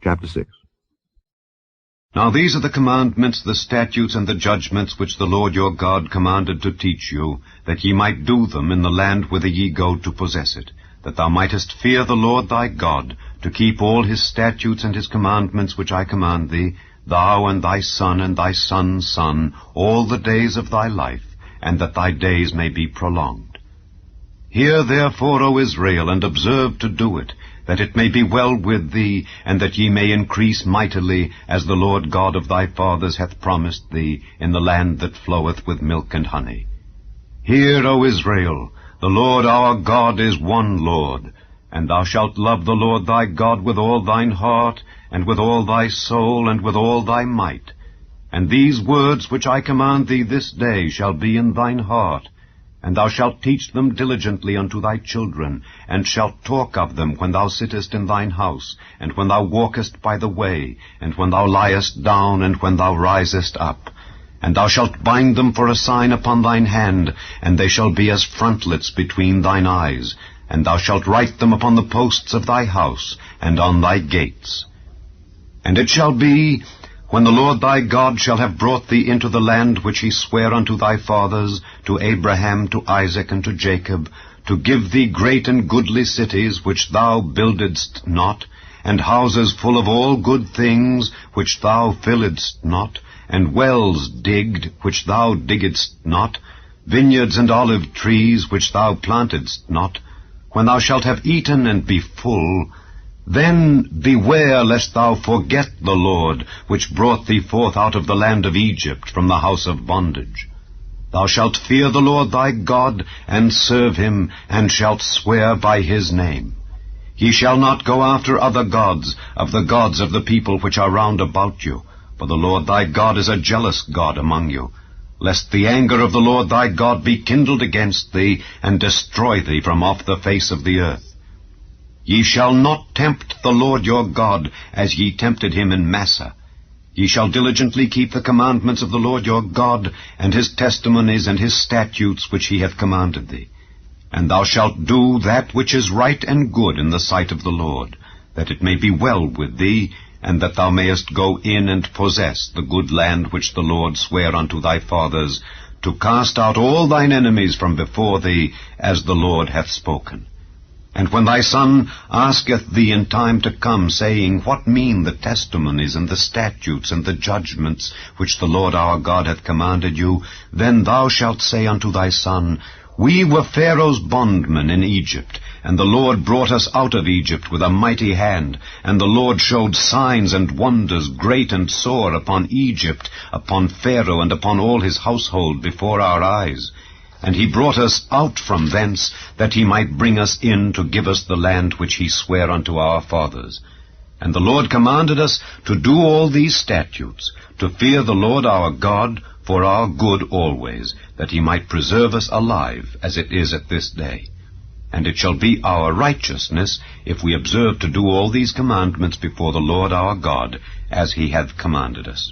Chapter 6. Now these are the commandments, the statutes, and the judgments which the Lord your God commanded to teach you, that ye might do them in the land whither ye go to possess it, that thou mightest fear the Lord thy God, to keep all his statutes and his commandments which I command thee, thou and thy son and thy son's son, all the days of thy life, and that thy days may be prolonged. Hear therefore, O Israel, and observe to do it, that it may be well with thee, and that ye may increase mightily, as the Lord God of thy fathers hath promised thee, in the land that floweth with milk and honey. Hear, O Israel, the Lord our God is one Lord, and thou shalt love the Lord thy God with all thine heart, and with all thy soul, and with all thy might. And these words which I command thee this day shall be in thine heart, and thou shalt teach them diligently unto thy children, and shalt talk of them when thou sittest in thine house, and when thou walkest by the way, and when thou liest down, and when thou risest up. And thou shalt bind them for a sign upon thine hand, and they shall be as frontlets between thine eyes. And thou shalt write them upon the posts of thy house, and on thy gates. And it shall be, when the Lord thy God shall have brought thee into the land which he sware unto thy fathers, to Abraham, to Isaac, and to Jacob, to give thee great and goodly cities which thou buildedst not, and houses full of all good things which thou filledst not, and wells digged which thou diggedst not, vineyards and olive trees which thou plantedst not, when thou shalt have eaten and be full, then beware lest thou forget the Lord, which brought thee forth out of the land of Egypt from the house of bondage. Thou shalt fear the Lord thy God, and serve him, and shalt swear by his name. Ye shall not go after other gods, of the people which are round about you, for the Lord thy God is a jealous God among you, lest the anger of the Lord thy God be kindled against thee, and destroy thee from off the face of the earth. Ye shall not tempt the Lord your God, as ye tempted him in Massah. Ye shall diligently keep the commandments of the Lord your God, and his testimonies and his statutes which he hath commanded thee. And thou shalt do that which is right and good in the sight of the Lord, that it may be well with thee, and that thou mayest go in and possess the good land which the Lord sware unto thy fathers, to cast out all thine enemies from before thee, as the Lord hath spoken. And when thy son asketh thee in time to come, saying, What mean the testimonies and the statutes and the judgments which the Lord our God hath commanded you? Then thou shalt say unto thy son, We were Pharaoh's bondmen in Egypt, and the Lord brought us out of Egypt with a mighty hand, and the Lord showed signs and wonders great and sore upon Egypt, upon Pharaoh, and upon all his household before our eyes. And he brought us out from thence, that he might bring us in to give us the land which he sware unto our fathers. And the Lord commanded us to do all these statutes, to fear the Lord our God for our good always, that he might preserve us alive, as it is at this day. And it shall be our righteousness, if we observe to do all these commandments before the Lord our God, as he hath commanded us.